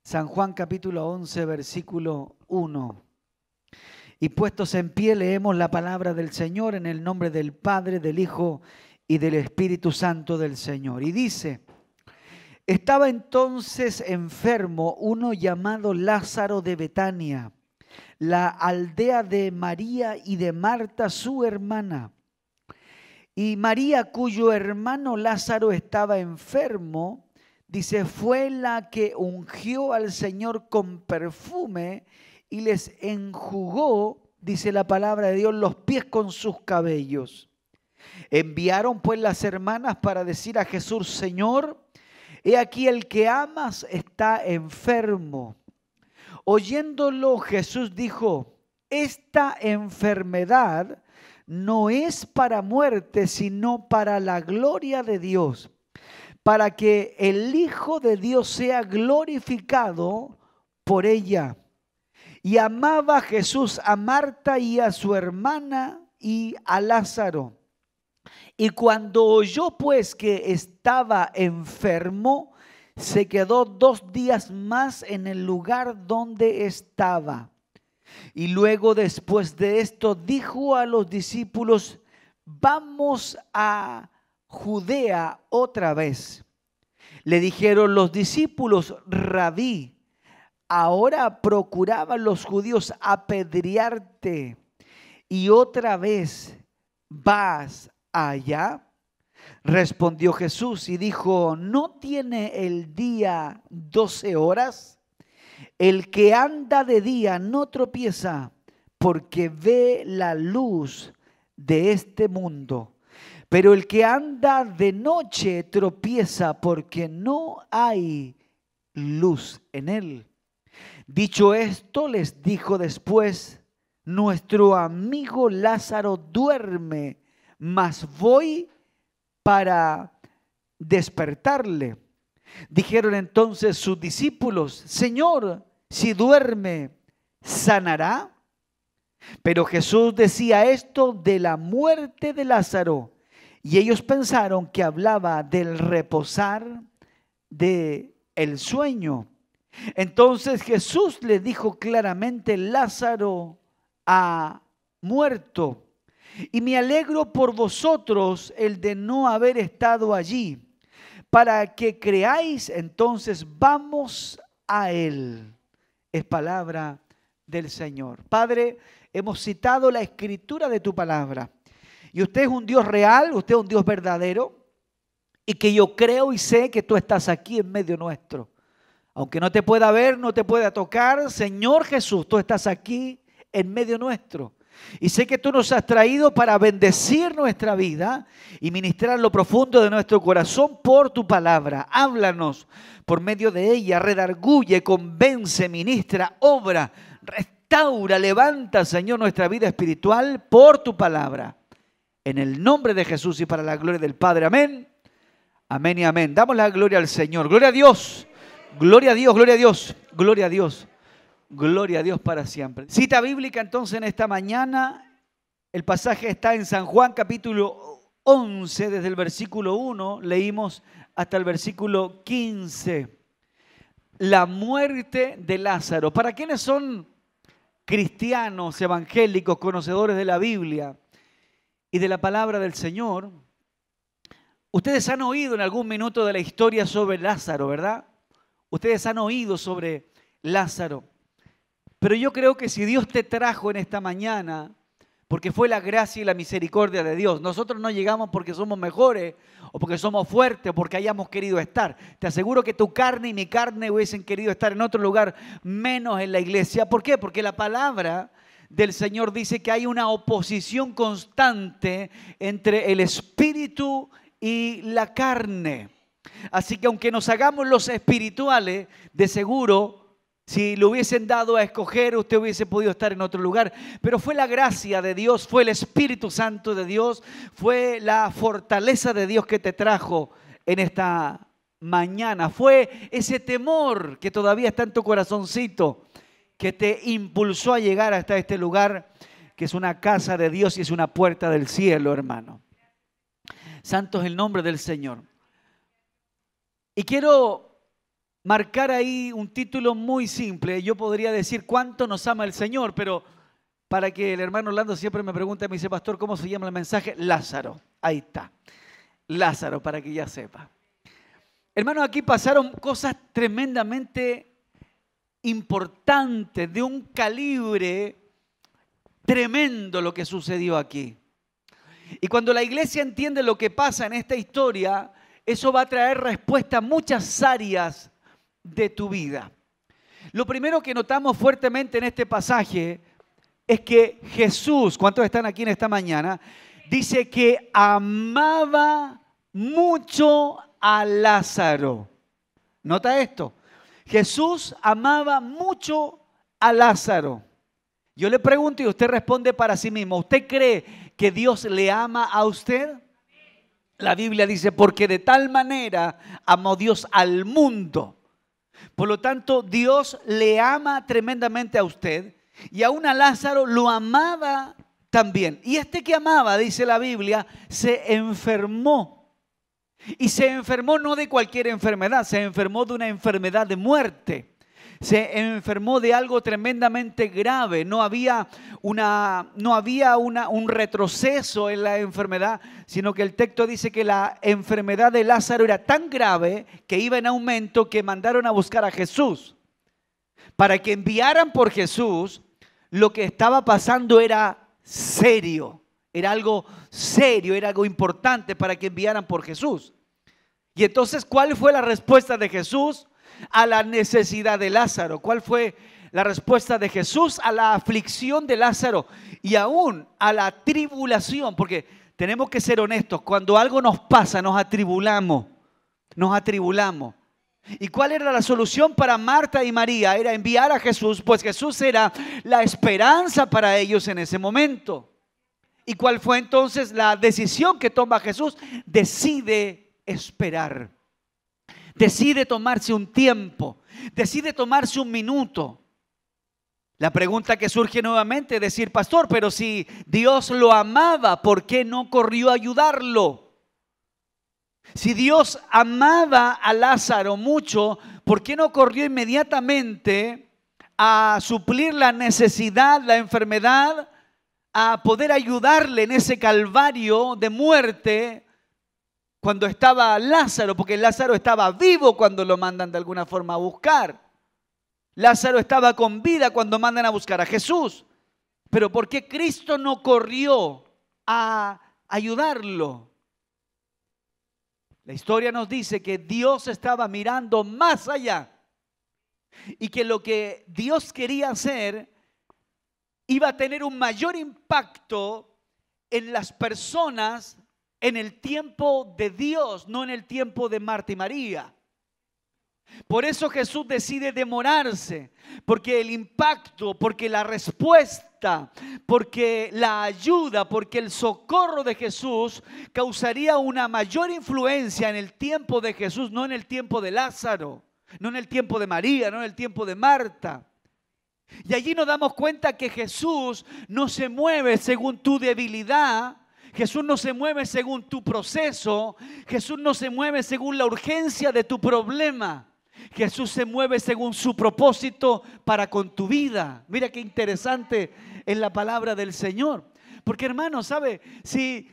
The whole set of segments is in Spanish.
San Juan capítulo 11, versículo 1. Y puestos en pie leemos la palabra del Señor en el nombre del Padre, del Hijo y del Espíritu Santo del Señor. Y dice: estaba entonces enfermo uno llamado Lázaro de Betania, la aldea de María y de Marta su hermana. Y María, cuyo hermano Lázaro estaba enfermo, dice, fue la que ungió al Señor con perfume y les enjugó, dice la palabra de Dios, los pies con sus cabellos. Enviaron pues las hermanas para decir a Jesús: Señor, he aquí el que amas está enfermo. Oyéndolo, Jesús dijo: esta enfermedad no es para muerte, sino para la gloria de Dios, para que el Hijo de Dios sea glorificado por ella. Y amaba Jesús a Marta y a su hermana y a Lázaro. Y cuando oyó pues que estaba enfermo, se quedó 2 días más en el lugar donde estaba. Y luego, después de esto, dijo a los discípulos: vamos a Judea otra vez. Le dijeron los discípulos: Rabí, ahora procuraban los judíos apedrearte, y otra vez vas allá. Respondió Jesús y dijo: ¿no tiene el día 12 horas? El que anda de día no tropieza, porque ve la luz de este mundo. Pero el que anda de noche tropieza, porque no hay luz en él. Dicho esto, les dijo después: nuestro amigo Lázaro duerme, mas voy para despertarle. Dijeron entonces sus discípulos: Señor, si duerme, ¿sanará? Pero Jesús decía esto de la muerte de Lázaro, y ellos pensaron que hablaba del reposar del sueño. Entonces Jesús le dijo claramente: Lázaro ha muerto, y me alegro por vosotros el de no haber estado allí, para que creáis. Entonces vamos a él. Es palabra del Señor. Padre, hemos citado la escritura de tu palabra. Y usted es un Dios real, usted es un Dios verdadero. Y que yo creo y sé que tú estás aquí en medio nuestro. Aunque no te pueda ver, no te pueda tocar, Señor Jesús, tú estás aquí en medio nuestro. Y sé que tú nos has traído para bendecir nuestra vida y ministrar lo profundo de nuestro corazón por tu palabra. Háblanos por medio de ella, redarguye, convence, ministra, obra, restaura, levanta, Señor, nuestra vida espiritual por tu palabra. En el nombre de Jesús y para la gloria del Padre. Amén. Amén y amén. Damos la gloria al Señor. Gloria a Dios. Gloria a Dios, gloria a Dios, gloria a Dios. Gloria a Dios para siempre. Cita bíblica entonces en esta mañana. El pasaje está en San Juan capítulo 11, desde el versículo 1, leímos hasta el versículo 15. La muerte de Lázaro. Para quienes son cristianos, evangélicos, conocedores de la Biblia y de la palabra del Señor, ustedes han oído en algún minuto de la historia sobre Lázaro, ¿verdad? Ustedes han oído sobre Lázaro. Pero yo creo que si Dios te trajo en esta mañana, porque fue la gracia y la misericordia de Dios. Nosotros no llegamos porque somos mejores o porque somos fuertes o porque hayamos querido estar. Te aseguro que tu carne y mi carne hubiesen querido estar en otro lugar menos en la iglesia. ¿Por qué? Porque la palabra del Señor dice que hay una oposición constante entre el espíritu y la carne. Así que aunque nos hagamos los espirituales, de seguro, si le hubiesen dado a escoger, usted hubiese podido estar en otro lugar. Pero fue la gracia de Dios, fue el Espíritu Santo de Dios, fue la fortaleza de Dios que te trajo en esta mañana. Fue ese temor que todavía está en tu corazoncito que te impulsó a llegar hasta este lugar, que es una casa de Dios y es una puerta del cielo, hermano. Santo es el nombre del Señor. Y quiero marcar ahí un título muy simple. Yo podría decir cuánto nos ama el Señor, pero para que el hermano Orlando siempre me pregunta, me dice, pastor, ¿cómo se llama el mensaje? Lázaro. Ahí está. Lázaro, para que ya sepa. Hermanos, aquí pasaron cosas tremendamente importantes, de un calibre tremendo lo que sucedió aquí. Y cuando la iglesia entiende lo que pasa en esta historia, eso va a traer respuesta a muchas áreas de tu vida. Lo primero que notamos fuertemente en este pasaje es que Jesús, ¿cuántos están aquí en esta mañana? Dice que amaba mucho a Lázaro. Nota esto. Jesús amaba mucho a Lázaro. Yo le pregunto y usted responde para sí mismo. ¿Usted cree que Dios le ama a usted? La Biblia dice, porque de tal manera amó Dios al mundo. Por lo tanto, Dios le ama tremendamente a usted y aún a Lázaro lo amaba también. Y este que amaba, dice la Biblia, se enfermó. Y se enfermó no de cualquier enfermedad, se enfermó de una enfermedad de muerte. Se enfermó de algo tremendamente grave. No había un retroceso en la enfermedad, sino que el texto dice que la enfermedad de Lázaro era tan grave que iba en aumento que mandaron a buscar a Jesús. Para que enviaran por Jesús, lo que estaba pasando era serio. Era algo serio, era algo importante para que enviaran por Jesús. Y entonces, ¿cuál fue la respuesta de Jesús a la necesidad de Lázaro? ¿Cuál fue la respuesta de Jesús a la aflicción de Lázaro y aún a la tribulación? Porque tenemos que ser honestos, cuando algo nos pasa, nos atribulamos. ¿Y cuál era la solución para Marta y María? Era enviar a Jesús, pues Jesús era la esperanza para ellos en ese momento. ¿Y cuál fue entonces la decisión que toma Jesús? Decide esperar. Decide tomarse un tiempo. Decide tomarse un minuto. La pregunta que surge nuevamente es decir, pastor, pero si Dios lo amaba, ¿por qué no corrió a ayudarlo? Si Dios amaba a Lázaro mucho, ¿por qué no corrió inmediatamente a suplir la necesidad, la enfermedad, a poder ayudarle en ese calvario de muerte cuando estaba Lázaro? Porque Lázaro estaba vivo cuando lo mandan de alguna forma a buscar. Lázaro estaba con vida cuando mandan a buscar a Jesús. Pero ¿por qué Cristo no corrió a ayudarlo? La historia nos dice que Dios estaba mirando más allá y que lo que Dios quería hacer iba a tener un mayor impacto en las personas en el tiempo de Dios, no en el tiempo de Marta y María. Por eso Jesús decide demorarse, porque el impacto, porque la respuesta, porque la ayuda, porque el socorro de Jesús causaría una mayor influencia en el tiempo de Jesús, no en el tiempo de Lázaro, no en el tiempo de María, no en el tiempo de Marta. Y allí nos damos cuenta que Jesús no se mueve según tu debilidad. Jesús no se mueve según tu proceso. Jesús no se mueve según la urgencia de tu problema. Jesús se mueve según su propósito para con tu vida. Mira qué interesante es la palabra del Señor. Porque hermano, ¿sabe? Si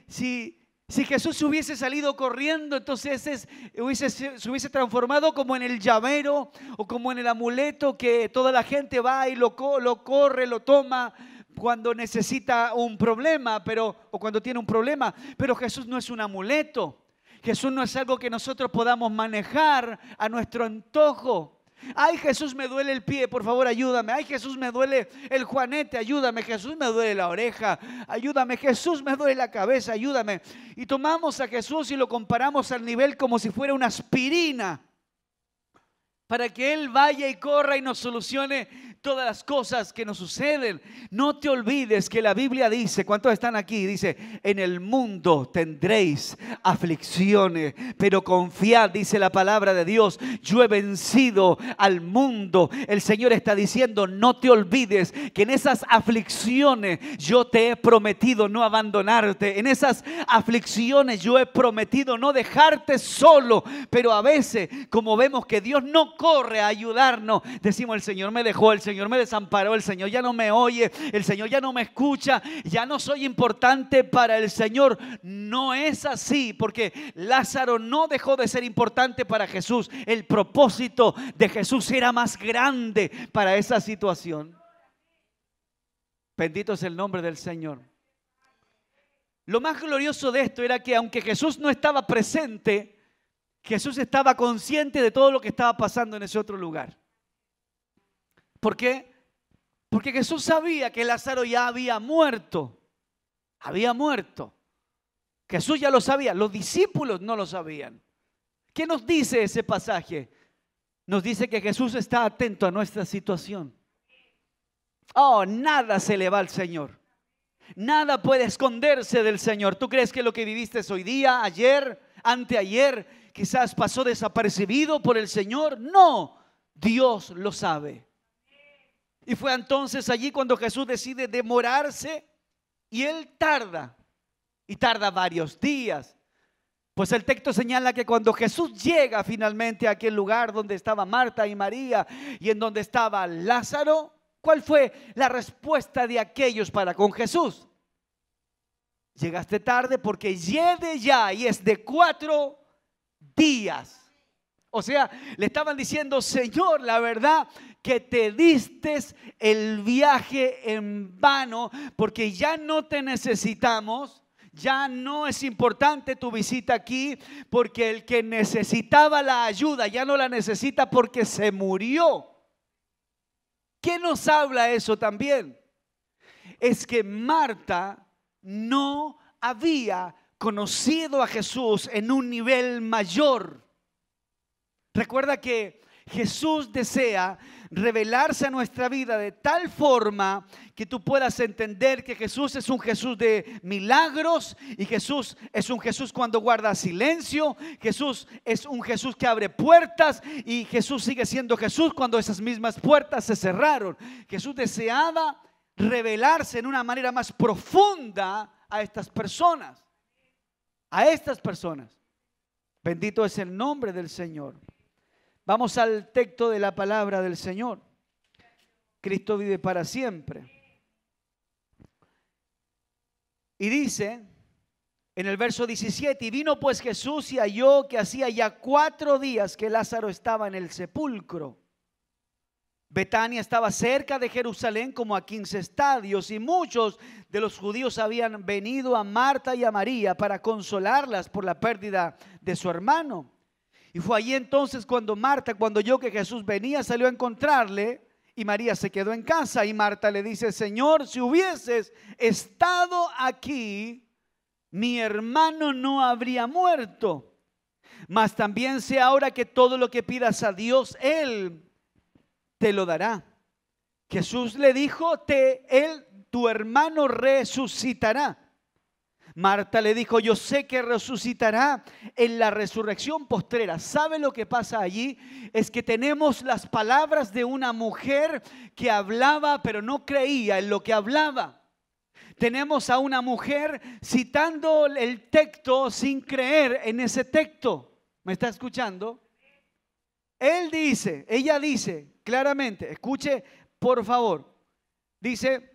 Jesús se hubiese salido corriendo, entonces se hubiese transformado como en el llavero o como en el amuleto que toda la gente va y lo corre, lo toma cuando necesita un problema, o cuando tiene un problema. Pero Jesús no es un amuleto. Jesús no es algo que nosotros podamos manejar a nuestro antojo. Ay, Jesús, me duele el pie, por favor ayúdame. Ay, Jesús, me duele el juanete, ayúdame. Jesús, me duele la oreja, ayúdame. Jesús, me duele la cabeza, ayúdame. Y tomamos a Jesús y lo comparamos al nivel como si fuera una aspirina, para que Él vaya y corra y nos solucione todas las cosas que nos suceden. No te olvides que la Biblia dice, ¿cuántos están aquí? Dice, en el mundo tendréis aflicciones, pero confiad, dice la palabra de Dios, yo he vencido al mundo. El Señor está diciendo, no te olvides que en esas aflicciones yo te he prometido no abandonarte. En esas aflicciones yo he prometido no dejarte solo. Pero a veces, como vemos que Dios no corre a ayudarnos, decimos, el Señor me dejó, el Señor me desamparó, el Señor ya no me oye, el Señor ya no me escucha, ya no soy importante para el Señor. No es así, porque Lázaro no dejó de ser importante para Jesús. El propósito de Jesús era más grande para esa situación. Bendito es el nombre del Señor. Lo más glorioso de esto era que aunque Jesús no estaba presente, Jesús estaba consciente de todo lo que estaba pasando en ese otro lugar. ¿Por qué? Porque Jesús sabía que Lázaro ya había muerto. Había muerto. Jesús ya lo sabía, los discípulos no lo sabían. ¿Qué nos dice ese pasaje? Nos dice que Jesús está atento a nuestra situación. Oh, nada se le va al Señor. Nada puede esconderse del Señor. ¿Tú crees que lo que viviste hoy día, ayer, anteayer, quizás pasó desapercibido por el Señor? No, Dios lo sabe. Y fue entonces allí cuando Jesús decide demorarse y Él tarda. Y tarda varios días. Pues el texto señala que cuando Jesús llega finalmente a aquel lugar donde estaba Marta y María y en donde estaba Lázaro, ¿cuál fue la respuesta de aquellos para con Jesús? Llegaste tarde porque llegue ya y es de 4 días. O sea, le estaban diciendo, Señor, la verdad que te diste el viaje en vano porque ya no te necesitamos. Ya no es importante tu visita aquí porque el que necesitaba la ayuda ya no la necesita porque se murió. ¿Qué nos habla eso también? Es que Marta no había conocido a Jesús en un nivel mayor. Recuerda que Jesús desea revelarse a nuestra vida de tal forma que tú puedas entender que Jesús es un Jesús de milagros y Jesús es un Jesús cuando guarda silencio. Jesús es un Jesús que abre puertas y Jesús sigue siendo Jesús cuando esas mismas puertas se cerraron. Jesús deseaba revelarse en una manera más profunda a estas personas. A estas personas. Bendito es el nombre del Señor. Vamos al texto de la palabra del Señor. Cristo vive para siempre. Y dice en el verso 17, y vino pues Jesús y halló que hacía ya 4 días que Lázaro estaba en el sepulcro. Betania estaba cerca de Jerusalén como a 15 estadios y muchos de los judíos habían venido a Marta y a María para consolarlas por la pérdida de su hermano. Y fue allí entonces cuando Marta, cuando oyó que Jesús venía, salió a encontrarle y María se quedó en casa. Y Marta le dice, Señor, si hubieses estado aquí, mi hermano no habría muerto. Mas también sé ahora que todo lo que pidas a Dios, Él te lo dará. Jesús le dijo, tu hermano resucitará. Marta le dijo, yo sé que resucitará en la resurrección postrera. ¿Sabe lo que pasa allí? Es que tenemos las palabras de una mujer que hablaba, pero no creía en lo que hablaba. Tenemos a una mujer citando el texto sin creer en ese texto. ¿Me está escuchando? Ella dice claramente, escuche por favor, dice,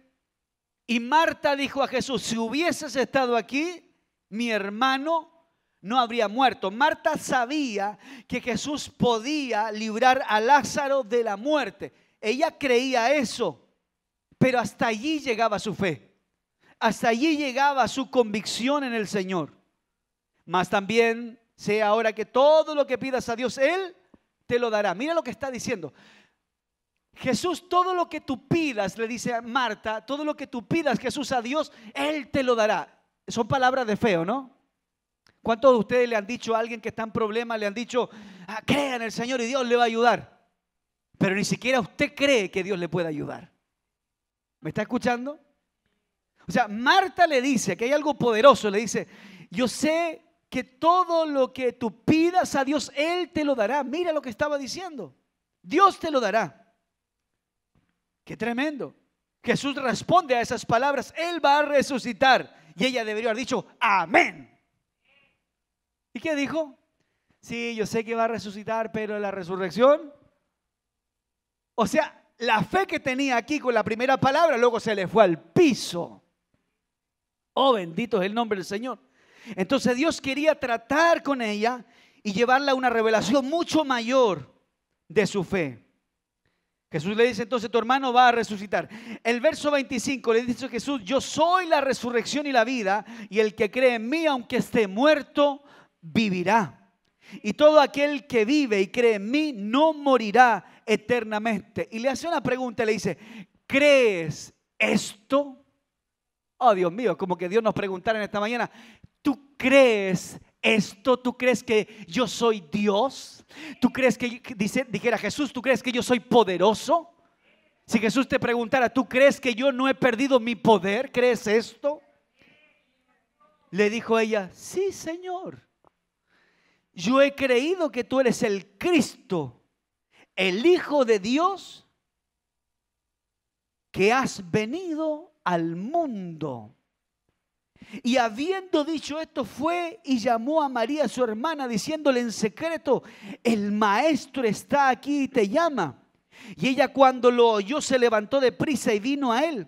y Marta dijo a Jesús, si hubieses estado aquí, mi hermano no habría muerto. Marta sabía que Jesús podía librar a Lázaro de la muerte. Ella creía eso, pero hasta allí llegaba su fe. Hasta allí llegaba su convicción en el Señor. Mas también sé ahora que todo lo que pidas a Dios, Él te lo dará. Mira lo que está diciendo. Jesús, todo lo que tú pidas, le dice a Marta, todo lo que tú pidas, Jesús, a Dios, Él te lo dará. Son palabras de fe, ¿o no? ¿Cuántos de ustedes le han dicho a alguien que está en problemas, le han dicho, crea en el Señor y Dios le va a ayudar? pero ni siquiera usted cree que Dios le pueda ayudar. ¿Me está escuchando? O sea, Marta le dice que hay algo poderoso, le dice, yo sé que todo lo que tú pidas a Dios, Él te lo dará. Mira lo que estaba diciendo, Dios te lo dará. Qué tremendo. Jesús responde a esas palabras, Él va a resucitar. Y ella debería haber dicho, amén. ¿Y qué dijo? Sí, yo sé que va a resucitar, pero la resurrección. O sea, la fe que tenía aquí con la primera palabra, luego se le fue al piso. Oh, bendito es el nombre del Señor. Entonces Dios quería tratar con ella y llevarla a una revelación mucho mayor de su fe. Jesús le dice entonces, tu hermano va a resucitar. El verso 25 le dice Jesús, yo soy la resurrección y la vida, y el que cree en mí, aunque esté muerto, vivirá. Y todo aquel que vive y cree en mí no morirá eternamente. Y le hace una pregunta, le dice, ¿crees esto? Oh, Dios mío, como que Dios nos preguntara en esta mañana, ¿tú crees esto? ¿Tú crees que yo soy Dios? ¿Tú crees que, dijera Jesús, tú crees que yo soy poderoso? Si Jesús te preguntara, ¿tú crees que yo no he perdido mi poder? ¿Crees esto? Le dijo ella, sí, Señor. Yo he creído que tú eres el Cristo, el Hijo de Dios, que has venido al mundo. Y habiendo dicho esto, fue y llamó a María, su hermana, diciéndole en secreto, el maestro está aquí y te llama. Y ella, cuando lo oyó, se levantó de prisa y vino a él.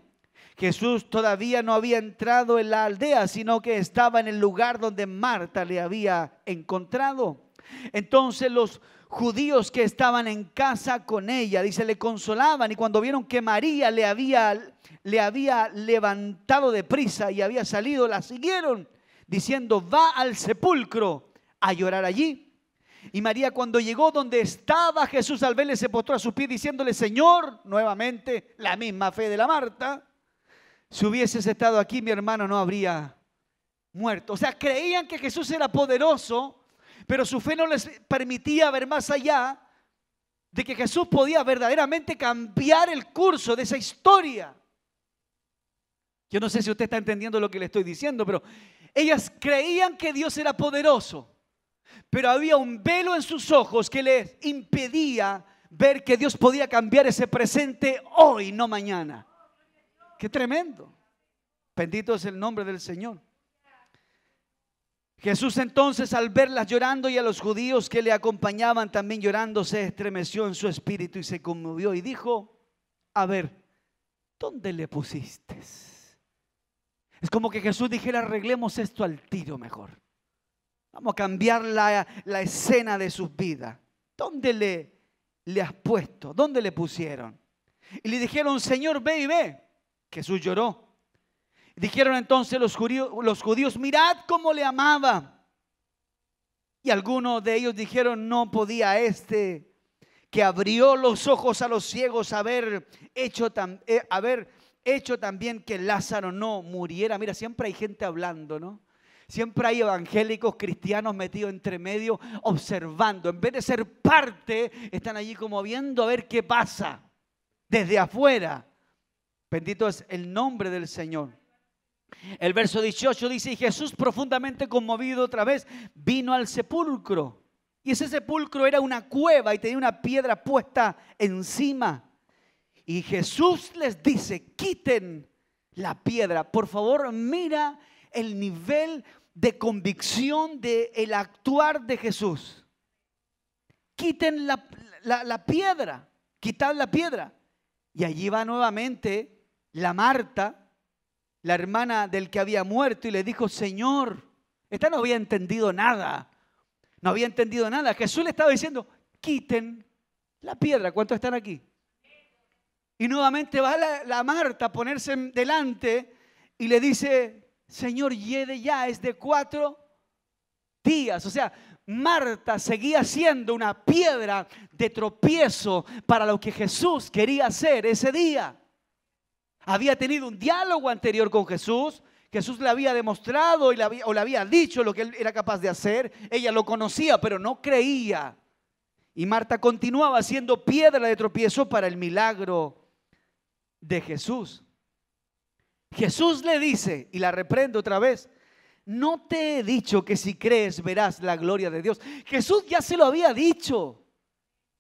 Jesús todavía no había entrado en la aldea, sino que estaba en el lugar donde Marta le había encontrado. Entonces los judíos que estaban en casa con ella, dice, le consolaban, y cuando vieron que María le había levantado de prisa y había salido, la siguieron, diciendo, va al sepulcro a llorar allí. Y María, cuando llegó donde estaba Jesús, al verle, se postró a sus pies, diciéndole, Señor, nuevamente la misma fe de la Marta, si hubieses estado aquí, mi hermano no habría muerto. O sea, creían que Jesús era poderoso, pero su fe no les permitía ver más allá de que Jesús podía verdaderamente cambiar el curso de esa historia. Yo no sé si usted está entendiendo lo que le estoy diciendo, pero ellas creían que Dios era poderoso, pero había un velo en sus ojos que les impedía ver que Dios podía cambiar ese presente hoy, no mañana. ¡Qué tremendo! Bendito es el nombre del Señor. Jesús entonces, al verlas llorando y a los judíos que le acompañaban también llorando, se estremeció en su espíritu y se conmovió y dijo, a ver, ¿dónde le pusiste? Es como que Jesús dijera, arreglemos esto al tiro mejor. Vamos a cambiar la escena de sus vidas. ¿Dónde le has puesto? ¿Dónde le pusieron? Y le dijeron, Señor, ve y ve. Jesús lloró. Dijeron entonces los judíos, mirad cómo le amaba. Y algunos de ellos dijeron, no podía este que abrió los ojos a los ciegos haber hecho también que Lázaro no muriera. Mira, siempre hay gente hablando, ¿no? Siempre hay evangélicos cristianos metidos entre medio, observando. En vez de ser parte, están allí como viendo a ver qué pasa desde afuera. Bendito es el nombre del Señor. El verso 18 dice, y Jesús, profundamente conmovido otra vez, vino al sepulcro. Y ese sepulcro era una cueva y tenía una piedra puesta encima. Y Jesús les dice, quiten la piedra. Por favor, mira el nivel de convicción del actuar de Jesús. Quiten la piedra, quitad la piedra. Y allí va nuevamente la Marta, la hermana del que había muerto, y le dijo, Señor, esta no había entendido nada. No había entendido nada. Jesús le estaba diciendo, quiten la piedra. ¿Cuántos están aquí? Y nuevamente va la Marta a ponerse delante y le dice, Señor, hiede ya, es de 4 días. O sea, Marta seguía siendo una piedra de tropiezo para lo que Jesús quería hacer ese día. Había tenido un diálogo anterior con Jesús. Jesús le había demostrado o le había dicho lo que él era capaz de hacer. Ella lo conocía, pero no creía. Y Marta continuaba siendo piedra de tropiezo para el milagro de Jesús. Jesús le dice, y la reprende otra vez: no te he dicho que si crees verás la gloria de Dios. Jesús ya se lo había dicho.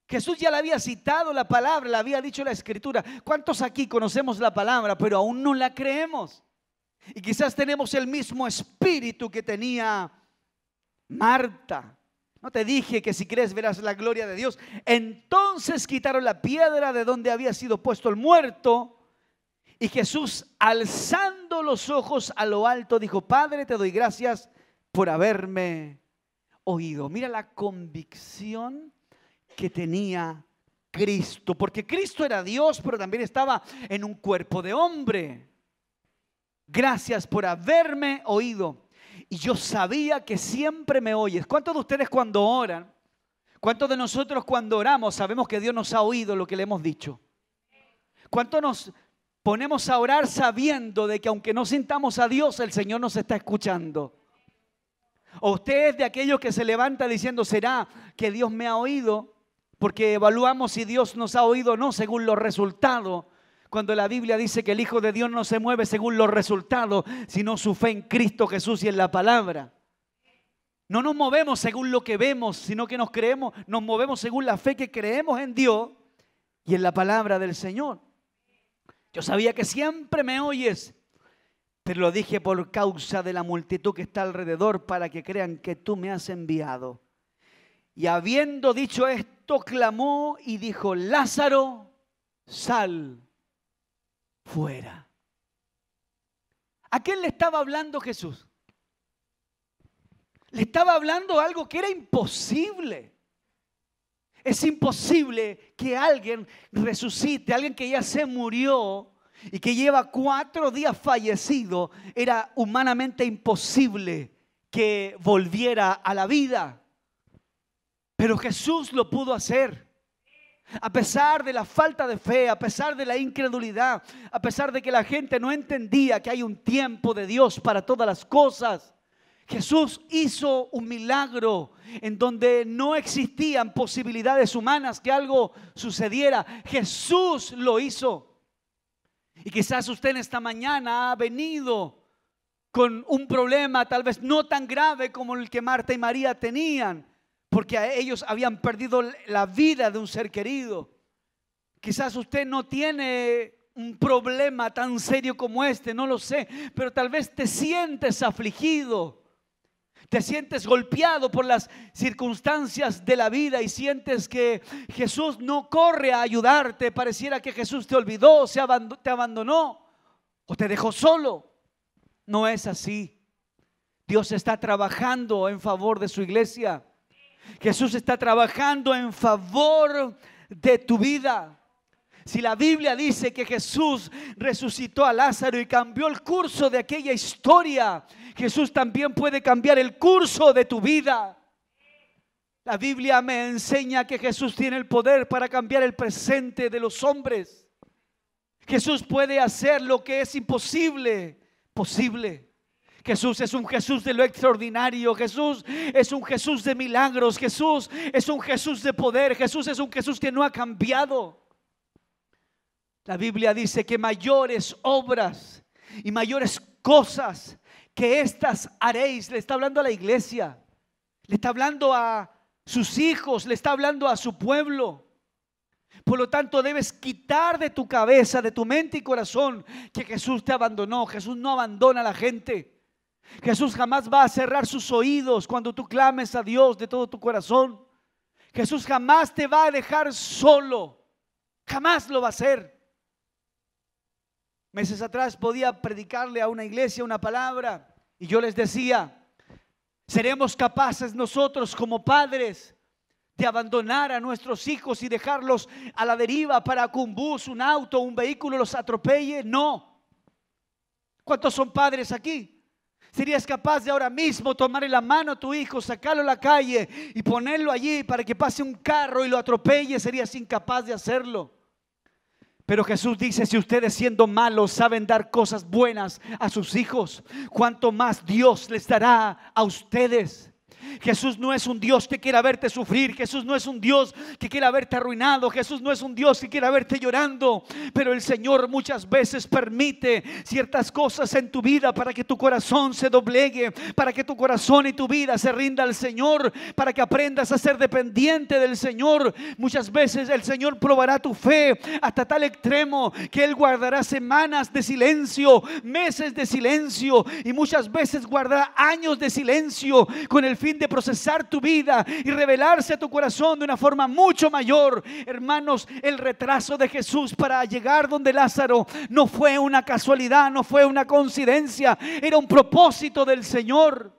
Jesús ya le había citado la palabra, le había dicho la escritura. ¿Cuántos aquí conocemos la palabra pero aún no la creemos? Y quizás tenemos el mismo espíritu que tenía Marta. No te dije que si crees verás la gloria de Dios. Entonces quitaron la piedra de donde había sido puesto el muerto. Y Jesús, alzando los ojos a lo alto, dijo: Padre, te doy gracias por haberme oído. Mira la convicción que tenía Cristo, porque Cristo era Dios, pero también estaba en un cuerpo de hombre. Gracias por haberme oído. Y yo sabía que siempre me oyes. ¿Cuántos de ustedes cuando oran, cuántos de nosotros cuando oramos sabemos que Dios nos ha oído lo que le hemos dicho? ¿Cuántos nos ponemos a orar sabiendo de que aunque no sintamos a Dios, el Señor nos está escuchando? ¿O usted es de aquellos que se levanta diciendo: ¿será que Dios me ha oído? Porque evaluamos si Dios nos ha oído o no según los resultados. Cuando la Biblia dice que el Hijo de Dios no se mueve según los resultados, sino su fe en Cristo Jesús y en la palabra. No nos movemos según lo que vemos, sino que nos movemos según la fe que creemos en Dios y en la palabra del Señor. Yo sabía que siempre me oyes, pero lo dije por causa de la multitud que está alrededor, para que crean que tú me has enviado. Y habiendo dicho esto, clamó y dijo: Lázaro, sal fuera. ¿A quién le estaba hablando Jesús? Le estaba hablando algo que era imposible. Es imposible que alguien resucite, alguien que ya se murió y que lleva 4 días fallecido. Era humanamente imposible que volviera a la vida. Pero Jesús lo pudo hacer. A pesar de la falta de fe, a pesar de la incredulidad, a pesar de que la gente no entendía que hay un tiempo de Dios para todas las cosas, Jesús hizo un milagro en donde no existían posibilidades humanas que algo sucediera. Jesús lo hizo. Y quizás usted en esta mañana ha venido con un problema tal vez no tan grave como el que Marta y María tenían, porque a ellos habían perdido la vida de un ser querido. Quizás usted no tiene un problema tan serio como este, no lo sé, pero tal vez te sientes afligido. Te sientes golpeado por las circunstancias de la vida y sientes que Jesús no corre a ayudarte. Pareciera que Jesús te olvidó, te abandonó o te dejó solo. No es así. Dios está trabajando en favor de su iglesia. Jesús está trabajando en favor de tu vida. Si la Biblia dice que Jesús resucitó a Lázaro y cambió el curso de aquella historia, Jesús también puede cambiar el curso de tu vida. La Biblia me enseña que Jesús tiene el poder para cambiar el presente de los hombres. Jesús puede hacer lo que es imposible, posible. Jesús es un Jesús de lo extraordinario. Jesús es un Jesús de milagros. Jesús es un Jesús de poder. Jesús es un Jesús que no ha cambiado. La Biblia dice que mayores obras y mayores cosas que estas haréis. Le está hablando a la iglesia, le está hablando a sus hijos, le está hablando a su pueblo. Por lo tanto, debes quitar de tu cabeza, de tu mente y corazón que Jesús te abandonó. Jesús no abandona a la gente. Jesús jamás va a cerrar sus oídos cuando tú clames a Dios de todo tu corazón. Jesús jamás te va a dejar solo. Jamás lo va a hacer. Meses atrás podía predicarle a una iglesia una palabra y yo les decía: ¿seremos capaces nosotros como padres de abandonar a nuestros hijos y dejarlos a la deriva para que un bus, un auto, un vehículo los atropelle? No. ¿Cuántos son padres aquí? ¿Serías capaz de ahora mismo tomarle la mano a tu hijo, sacarlo a la calle y ponerlo allí para que pase un carro y lo atropelle? Serías incapaz de hacerlo. Pero Jesús dice: si ustedes siendo malos saben dar cosas buenas a sus hijos, ¿cuánto más Dios les dará a ustedes? Jesús no es un Dios que quiera verte sufrir. Jesús no es un Dios que quiera verte arruinado. Jesús no es un Dios que quiera verte llorando. Pero el Señor muchas veces permite ciertas cosas en tu vida para que tu corazón se doblegue, para que tu corazón y tu vida se rinda al Señor, para que aprendas a ser dependiente del Señor. Muchas veces el Señor probará tu fe hasta tal extremo que Él guardará semanas de silencio, meses de silencio, y muchas veces guardará años de silencio con el fin de procesar tu vida y revelarse a tu corazón de una forma mucho mayor. Hermanos, el retraso de Jesús para llegar donde Lázaro no fue una casualidad, no fue una coincidencia, era un propósito del Señor.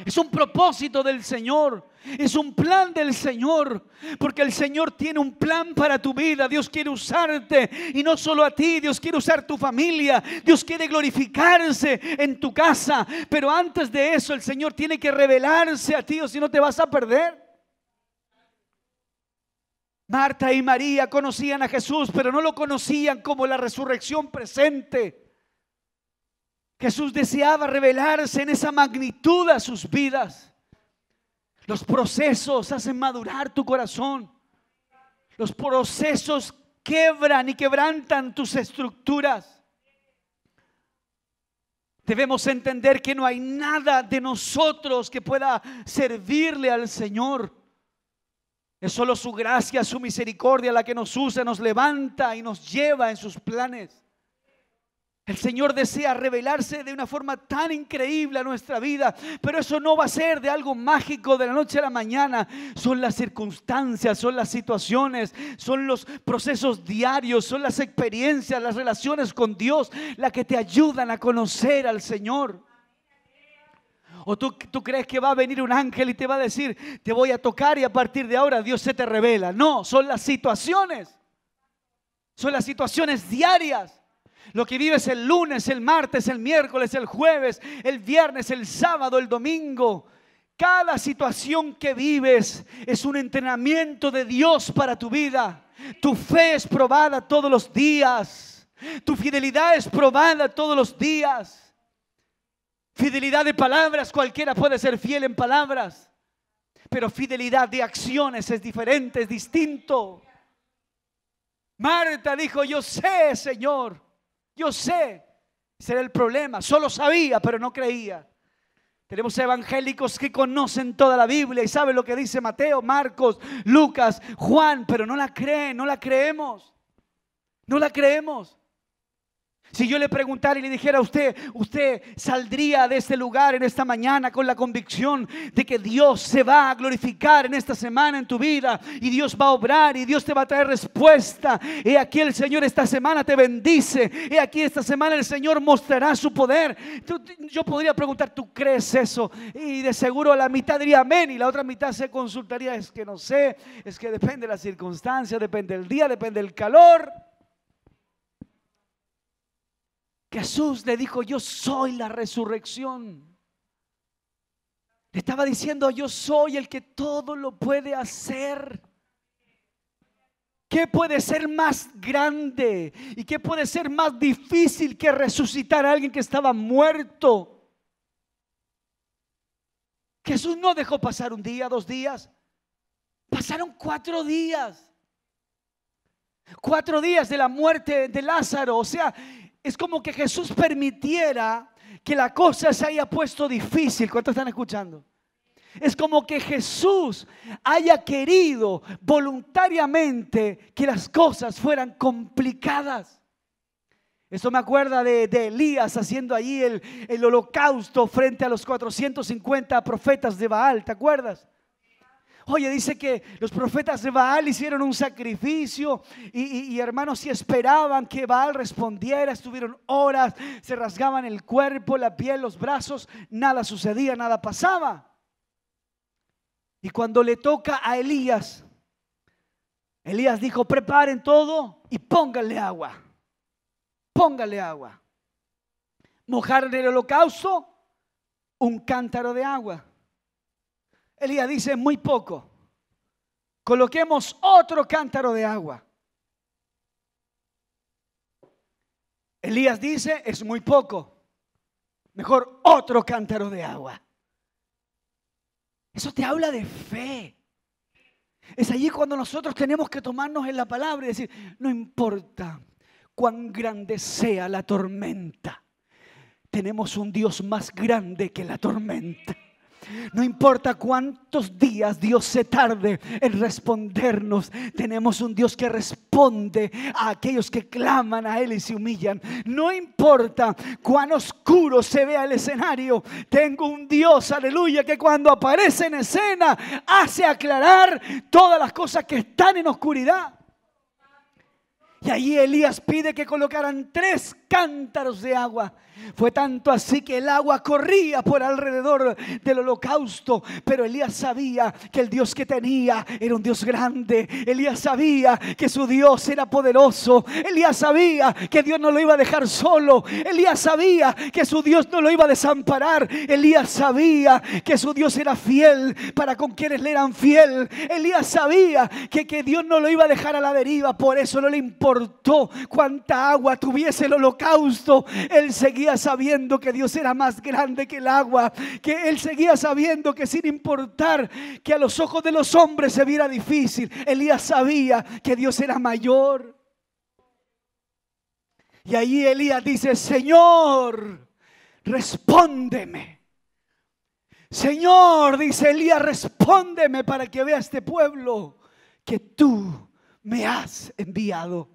Es un propósito del Señor. Es un plan del Señor, porque el Señor tiene un plan para tu vida. Dios quiere usarte, y no solo a ti. Dios quiere usar tu familia. Dios quiere glorificarse en tu casa. Pero antes de eso, el Señor tiene que revelarse a ti, o si no te vas a perder. Marta y María conocían a Jesús, pero no lo conocían como la resurrección presente. Jesús deseaba revelarse en esa magnitud a sus vidas. Los procesos hacen madurar tu corazón. Los procesos quebran y quebrantan tus estructuras. Debemos entender que no hay nada de nosotros que pueda servirle al Señor. Es solo su gracia, su misericordia la que nos usa, nos levanta y nos lleva en sus planes. El Señor desea revelarse de una forma tan increíble a nuestra vida, pero eso no va a ser de algo mágico de la noche a la mañana. Son las circunstancias, son las situaciones, son los procesos diarios, son las experiencias, las relaciones con Dios las que te ayudan a conocer al Señor. ¿O tú crees que va a venir un ángel y te va a decir, te voy a tocar y a partir de ahora Dios se te revela? No, son las situaciones. Son las situaciones diarias. Lo que vives el lunes, el martes, el miércoles, el jueves, el viernes, el sábado, el domingo. Cada situación que vives es un entrenamiento de Dios para tu vida. Tu fe es probada todos los días. Tu fidelidad es probada todos los días. Fidelidad de palabras, cualquiera puede ser fiel en palabras, pero fidelidad de acciones es diferente, es distinto. Marta dijo, yo sé, Señor. Yo sé, ese era el problema. Solo sabía, pero no creía. Tenemos evangélicos que conocen toda la Biblia y saben lo que dice Mateo, Marcos, Lucas, Juan, pero no la creen, no la creemos. No la creemos. Si yo le preguntara y le dijera a usted saldría de este lugar en esta mañana con la convicción de que Dios se va a glorificar en esta semana en tu vida y Dios va a obrar y Dios te va a traer respuesta. He aquí el Señor esta semana te bendice. He aquí esta semana el Señor mostrará su poder. Yo podría preguntar, ¿tú crees eso? Y de seguro la mitad diría amén y la otra mitad se consultaría, es que no sé, es que depende de la circunstancia, depende del día, depende del calor. Jesús le dijo, yo soy la resurrección. Le estaba diciendo, yo soy el que todo lo puede hacer. ¿Qué puede ser más grande y qué puede ser más difícil que resucitar a alguien que estaba muerto? Jesús no dejó pasar un día, 2 días. Pasaron 4 días. 4 días de la muerte de Lázaro. O sea, es como que Jesús permitiera que la cosa se haya puesto difícil. ¿Cuántos están escuchando? Es como que Jesús haya querido voluntariamente que las cosas fueran complicadas. Eso me acuerda de Elías haciendo allí el holocausto frente a los 450 profetas de Baal. ¿Te acuerdas? Oye, dice que los profetas de Baal hicieron un sacrificio y hermanos, si esperaban que Baal respondiera, estuvieron horas, se rasgaban el cuerpo, la piel, los brazos, nada sucedía, nada pasaba. Y cuando le toca a Elías, Elías dijo, preparen todo y pónganle agua. Pónganle agua. Mojaron el holocausto, un cántaro de agua. Elías dice, muy poco. Coloquemos otro cántaro de agua. Elías dice, es muy poco. Mejor otro cántaro de agua. Eso te habla de fe. Es allí cuando nosotros tenemos que tomarnos en la palabra y decir, no importa cuán grande sea la tormenta, tenemos un Dios más grande que la tormenta. No importa cuántos días Dios se tarde en respondernos, tenemos un Dios que responde a aquellos que claman a Él y se humillan. No importa cuán oscuro se vea el escenario, tengo un Dios, aleluya, que cuando aparece en escena hace aclarar todas las cosas que están en oscuridad. Y allí Elías pide que colocaran 3 cántaros de agua. Fue tanto así que el agua corría por alrededor del holocausto. Pero Elías sabía que el Dios que tenía era un Dios grande. Elías sabía que su Dios era poderoso. Elías sabía que Dios no lo iba a dejar solo. Elías sabía que su Dios no lo iba a desamparar. Elías sabía que su Dios era fiel para con quienes le eran fiel. Elías sabía que Dios no lo iba a dejar a la deriva. Por eso no le importó cuánta agua tuviese el holocausto. Él seguía sabiendo que Dios era más grande que el agua, que él seguía sabiendo que sin importar que a los ojos de los hombres se viera difícil, Elías sabía que Dios era mayor. Y ahí Elías dice, Señor, respóndeme. Señor, dice Elías, respóndeme para que vea este pueblo que tú me has enviado.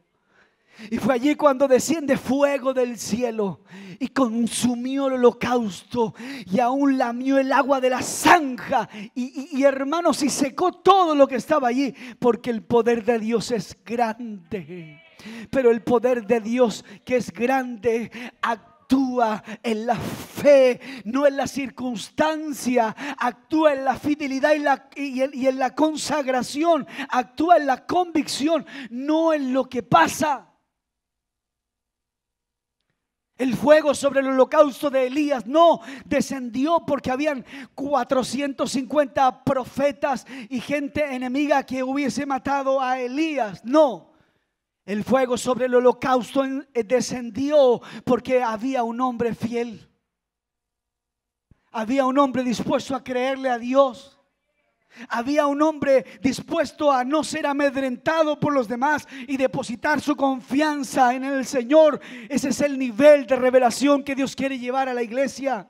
Y fue allí cuando desciende fuego del cielo y consumió el holocausto y aún lamió el agua de la zanja y hermanos, y secó todo lo que estaba allí, porque el poder de Dios es grande. Pero el poder de Dios, que es grande, actúa en la fe, no en la circunstancia. Actúa en la fidelidad y en la consagración. Actúa en la convicción, no en lo que pasa. El fuego sobre el holocausto de Elías no descendió porque habían 450 profetas y gente enemiga que hubiese matado a Elías. No, el fuego sobre el holocausto descendió porque había un hombre fiel. Había un hombre dispuesto a creerle a Dios. Había un hombre dispuesto a no ser amedrentado por los demás y depositar su confianza en el Señor. Ese es el nivel de revelación que Dios quiere llevar a la iglesia.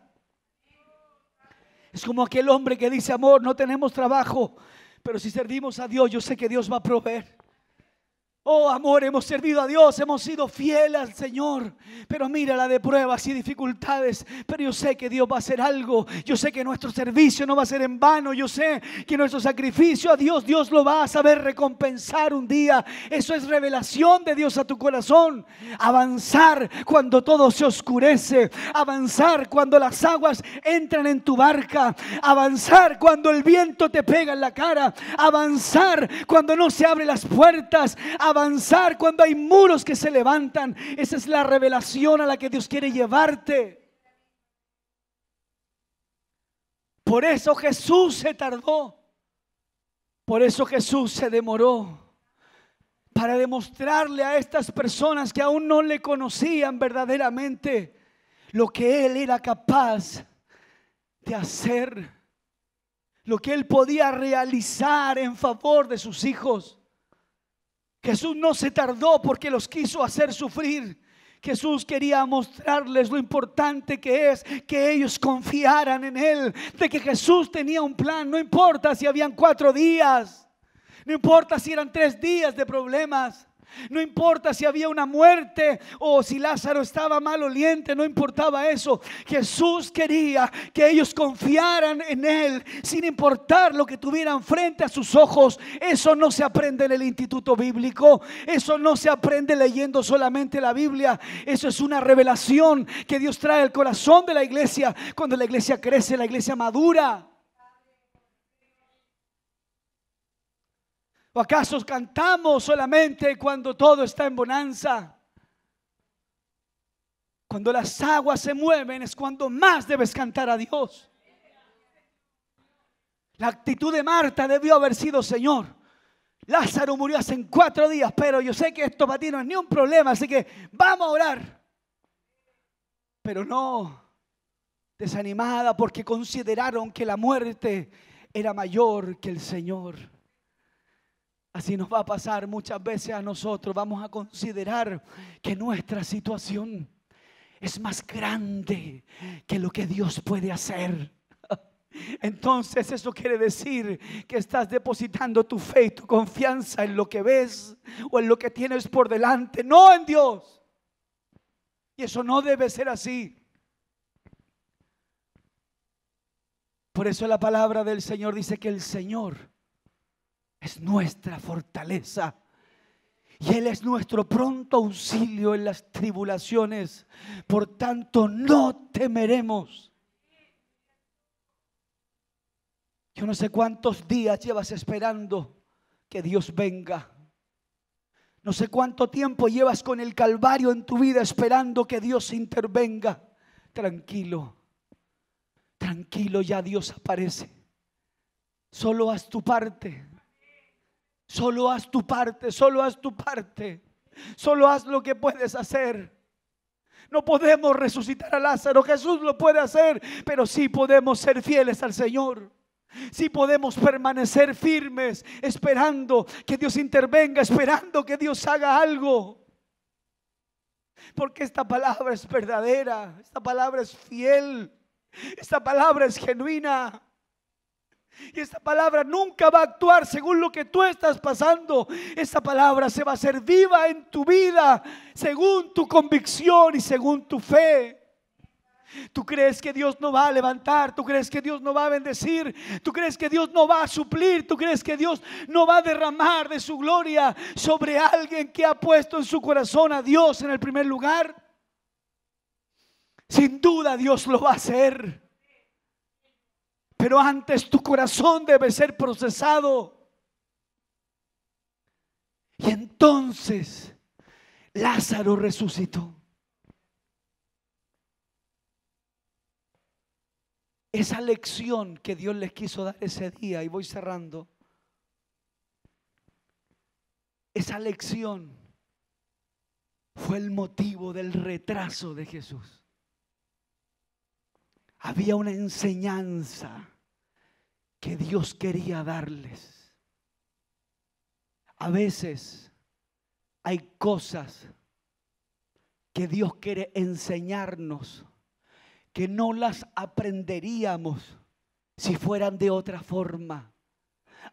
Es como aquel hombre que dice, amor, no tenemos trabajo, pero si servimos a Dios, yo sé que Dios va a proveer. Oh amor, hemos servido a Dios, hemos sido fieles al Señor, pero mira la de pruebas y dificultades, pero yo sé que Dios va a hacer algo. Yo sé que nuestro servicio no va a ser en vano. Yo sé que nuestro sacrificio a Dios lo va a saber recompensar un día. Eso es revelación de Dios a tu corazón. Avanzar cuando todo se oscurece, avanzar cuando las aguas entran en tu barca, avanzar cuando el viento te pega en la cara, avanzar cuando no se abren las puertas, avanzar cuando hay muros que se levantan. Esa es la revelación a la que Dios quiere llevarte. Por eso Jesús se tardó. Por eso Jesús se demoró. Para demostrarle a estas personas que aún no le conocían verdaderamente lo que Él era capaz de hacer, lo que Él podía realizar en favor de sus hijos. Jesús no se tardó porque los quiso hacer sufrir. Jesús quería mostrarles lo importante que es que ellos confiaran en Él, de que Jesús tenía un plan. No importa si habían 4 días, no importa si eran 3 días de problemas, no importa si había una muerte o si Lázaro estaba maloliente, no importaba eso. Jesús quería que ellos confiaran en Él sin importar lo que tuvieran frente a sus ojos. Eso no se aprende en el instituto bíblico, eso no se aprende leyendo solamente la Biblia. Eso es una revelación que Dios trae al corazón de la iglesia. Cuando la iglesia crece, la iglesia madura. ¿O acaso cantamos solamente cuando todo está en bonanza? Cuando las aguas se mueven es cuando más debes cantar a Dios. La actitud de Marta debió haber sido, Señor, Lázaro murió hace 4 días, pero yo sé que esto para ti no es ni un problema, así que vamos a orar. Pero no, desanimada porque consideraron que la muerte era mayor que el Señor. Así nos va a pasar muchas veces a nosotros. Vamos a considerar que nuestra situación es más grande que lo que Dios puede hacer. Entonces eso quiere decir que estás depositando tu fe y tu confianza en lo que ves o en lo que tienes por delante, no en Dios. Y eso no debe ser así. Por eso la palabra del Señor dice que el Señor es nuestra fortaleza y Él es nuestro pronto auxilio en las tribulaciones. Por tanto, no temeremos. Yo no sé cuántos días llevas esperando que Dios venga. No sé cuánto tiempo llevas con el Calvario en tu vida esperando que Dios intervenga. Tranquilo, tranquilo, ya Dios aparece. Solo haz tu parte. Solo haz tu parte, solo haz tu parte. Solo haz lo que puedes hacer. No podemos resucitar a Lázaro, Jesús lo puede hacer, pero sí podemos ser fieles al Señor. Sí podemos permanecer firmes, esperando que Dios intervenga, esperando que Dios haga algo. Porque esta palabra es verdadera, esta palabra es fiel, esta palabra es genuina. Y esta palabra nunca va a actuar según lo que tú estás pasando. Esta palabra se va a hacer viva en tu vida según tu convicción y según tu fe. Tú crees que Dios no va a levantar, tú crees que Dios no va a bendecir, tú crees que Dios no va a suplir, tú crees que Dios no va a derramar de su gloria sobre alguien que ha puesto en su corazón a Dios en el primer lugar. Sin duda Dios lo va a hacer. Pero antes tu corazón debe ser procesado. Y entonces Lázaro resucitó. Esa lección que Dios les quiso dar ese día, y voy cerrando. Esa lección fue el motivo del retraso de Jesús. Había una enseñanza que Dios quería darles. A veces hay cosas que Dios quiere enseñarnos que no las aprenderíamos si fueran de otra forma.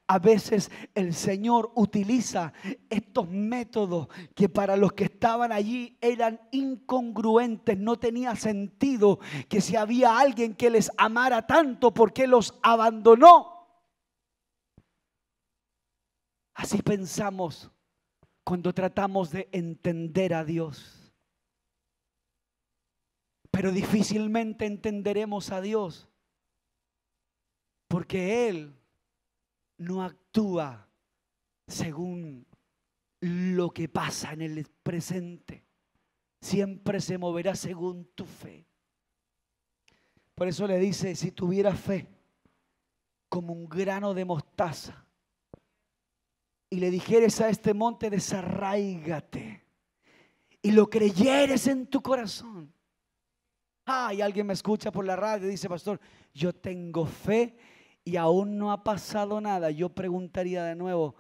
A veces el Señor utiliza estos métodos que para los que estaban allí eran incongruentes. No tenía sentido que si había alguien que les amara tanto, ¿por qué los abandonó? Así pensamos cuando tratamos de entender a Dios. Pero difícilmente entenderemos a Dios porque Él no actúa según lo que pasa en el presente. Siempre se moverá según tu fe. Por eso le dice, si tuvieras fe como un grano de mostaza y le dijeres a este monte desarráigate y lo creyeres en tu corazón. Y alguien me escucha por la radio y dice, pastor, yo tengo fe y aún no ha pasado nada. Yo preguntaría de nuevo,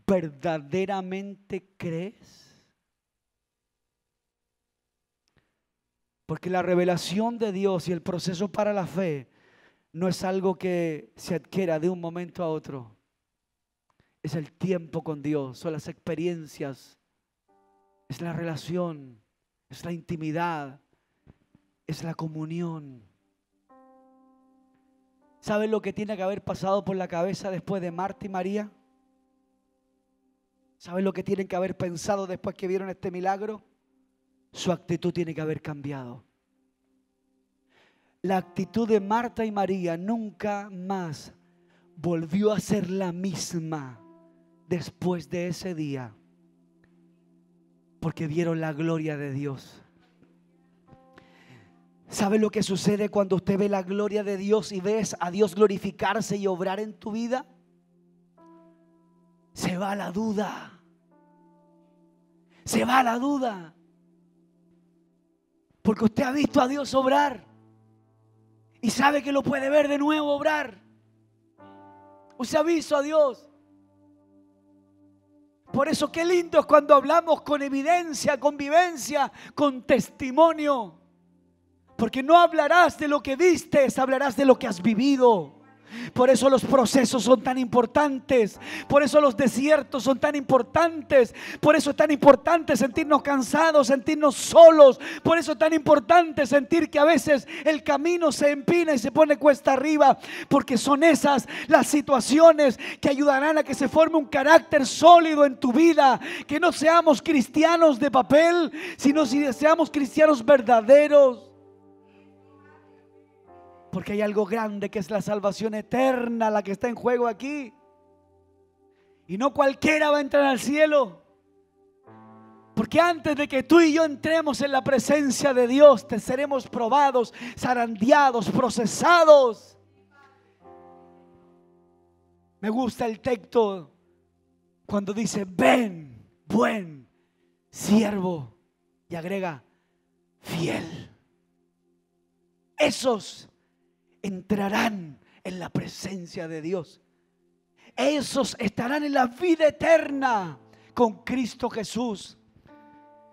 ¿verdaderamente crees? Porque la revelación de Dios y el proceso para la fe no es algo que se adquiera de un momento a otro. Es el tiempo con Dios, son las experiencias, es la relación, es la intimidad. Es la comunión. ¿Saben lo que tiene que haber pasado por la cabeza después de Marta y María? ¿Saben lo que tienen que haber pensado después que vieron este milagro? Su actitud tiene que haber cambiado. La actitud de Marta y María nunca más volvió a ser la misma después de ese día, porque vieron la gloria de Dios. ¿Sabe lo que sucede cuando usted ve la gloria de Dios y ves a Dios glorificarse y obrar en tu vida? Se va la duda. Se va la duda. Porque usted ha visto a Dios obrar y sabe que lo puede ver de nuevo obrar. Use aviso a Dios. Por eso qué lindo es cuando hablamos con evidencia, con vivencia, con testimonio. Porque no hablarás de lo que vistes, hablarás de lo que has vivido. Por eso los procesos son tan importantes. Por eso los desiertos son tan importantes. Por eso es tan importante sentirnos cansados, sentirnos solos. Por eso es tan importante sentir que a veces el camino se empina y se pone cuesta arriba. Porque son esas las situaciones que ayudarán a que se forme un carácter sólido en tu vida. Que no seamos cristianos de papel, sino que seamos cristianos verdaderos. Porque hay algo grande que es la salvación eterna, la que está en juego aquí. Y no cualquiera va a entrar al cielo. Porque antes de que tú y yo entremos en la presencia de Dios, te seremos probados, zarandeados, procesados. Me gusta el texto cuando dice: ven, buen siervo. Y agrega: fiel. Esos entrarán en la presencia de Dios. Esos estarán en la vida eterna con Cristo Jesús.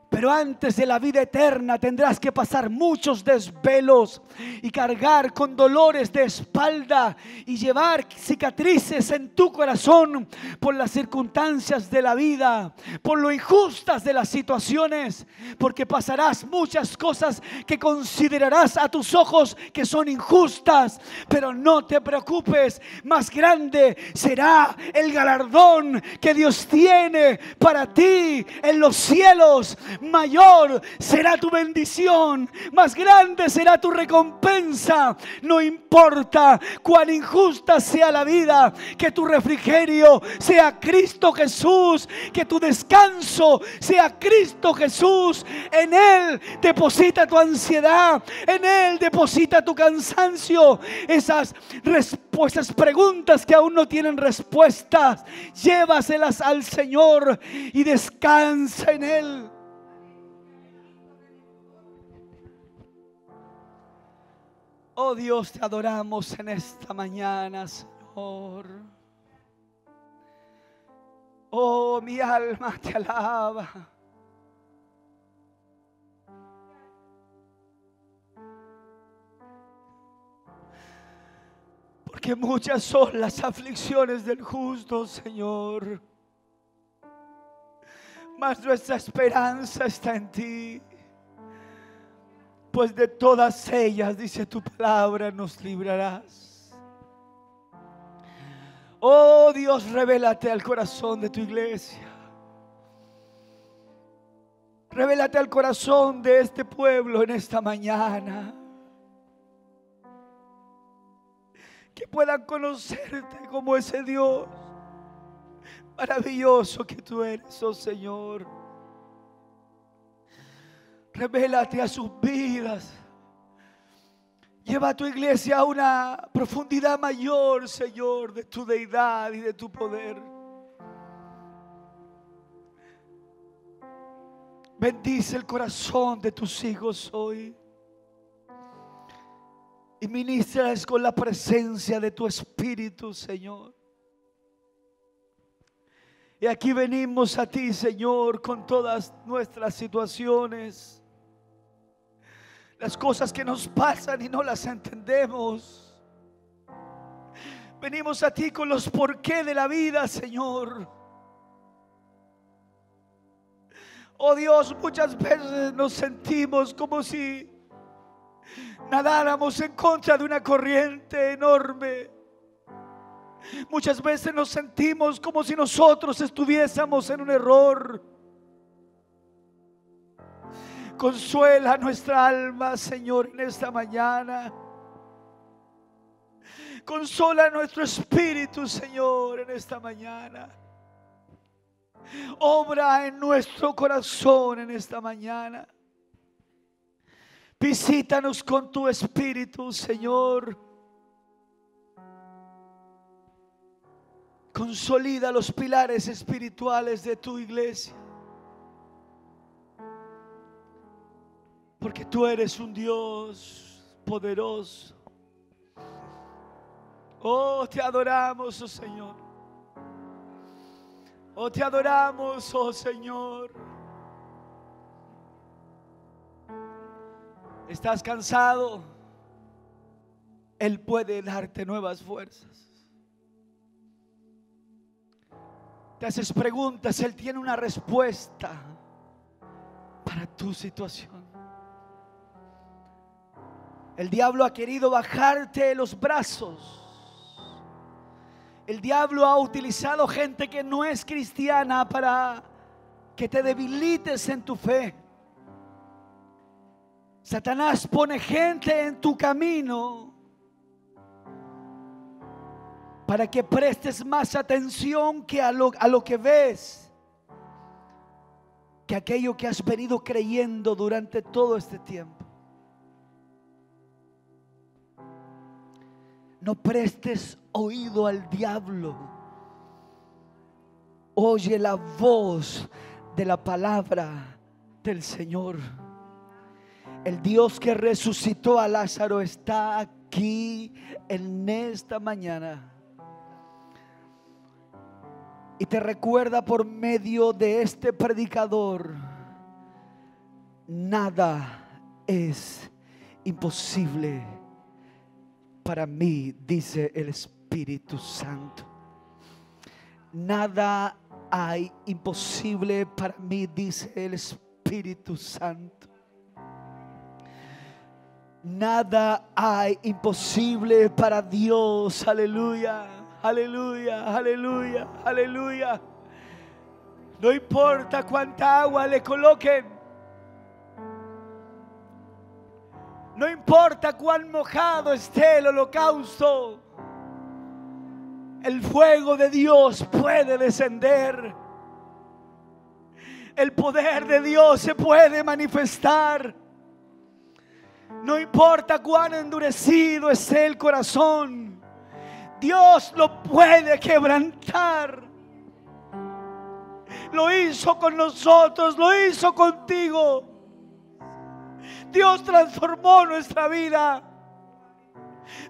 Pero antes de la vida eterna tendrás que pasar muchos desvelos y cargar con dolores de espalda y llevar cicatrices en tu corazón por las circunstancias de la vida, por lo injustas de las situaciones, porque pasarás muchas cosas que considerarás a tus ojos que son injustas. Pero no te preocupes, más grande será el galardón que Dios tiene para ti en los cielos. Mayor será tu bendición, más grande será tu recompensa. No importa cuán injusta sea la vida, que tu refrigerio sea Cristo Jesús, que tu descanso sea Cristo Jesús. En Él deposita tu ansiedad, en Él deposita tu cansancio. Esas preguntas que aún no tienen respuestas, llévaselas al Señor y descansa en Él. Oh Dios, te adoramos en esta mañana, Señor. Oh, mi alma te alaba. Porque muchas son las aflicciones del justo, Señor. Mas nuestra esperanza está en ti. Pues de todas ellas, dice tu palabra, nos librarás. Oh Dios, revélate al corazón de tu iglesia. Revélate al corazón de este pueblo en esta mañana. Que puedan conocerte como ese Dios maravilloso que tú eres, oh Señor. Revélate a sus vidas. Lleva a tu iglesia a una profundidad mayor, Señor, de tu deidad y de tu poder. Bendice el corazón de tus hijos hoy. Y ministrales con la presencia de tu Espíritu, Señor. Y aquí venimos a ti, Señor, con todas nuestras situaciones. Las cosas que nos pasan y no las entendemos. Venimos a ti con los porqué de la vida, Señor. Oh Dios, muchas veces nos sentimos como si nadáramos en contra de una corriente enorme. Muchas veces nos sentimos como si nosotros estuviésemos en un error. Consuela nuestra alma, Señor, en esta mañana. Consola nuestro espíritu, Señor, en esta mañana. Obra en nuestro corazón en esta mañana. Visítanos con tu espíritu, Señor. Consolida los pilares espirituales de tu iglesia. Porque tú eres un Dios poderoso. Oh, te adoramos, oh Señor. Oh, te adoramos, oh Señor. ¿Estás cansado? Él puede darte nuevas fuerzas. Te haces preguntas, Él tiene una respuesta para tu situación. El diablo ha querido bajarte los brazos. El diablo ha utilizado gente que no es cristiana para que te debilites en tu fe. Satanás pone gente en tu camino para que prestes más atención que a lo que ves, que aquello que has venido creyendo durante todo este tiempo. No prestes oído al diablo. Oye la voz de la palabra del Señor. El Dios que resucitó a Lázaro está aquí en esta mañana. Y te recuerda por medio de este predicador: nada es imposible para mí, dice el Espíritu Santo. Nada hay imposible para mí, dice el Espíritu Santo. Nada hay imposible para Dios. Aleluya, aleluya, aleluya, aleluya. No importa cuánta agua le coloquen. No importa cuán mojado esté el holocausto. El fuego de Dios puede descender. El poder de Dios se puede manifestar. No importa cuán endurecido esté el corazón, Dios lo puede quebrantar. Lo hizo con nosotros, lo hizo contigo. Dios transformó nuestra vida.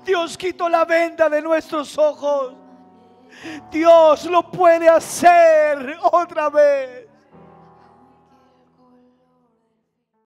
Dios quitó la venda de nuestros ojos. Dios lo puede hacer otra vez.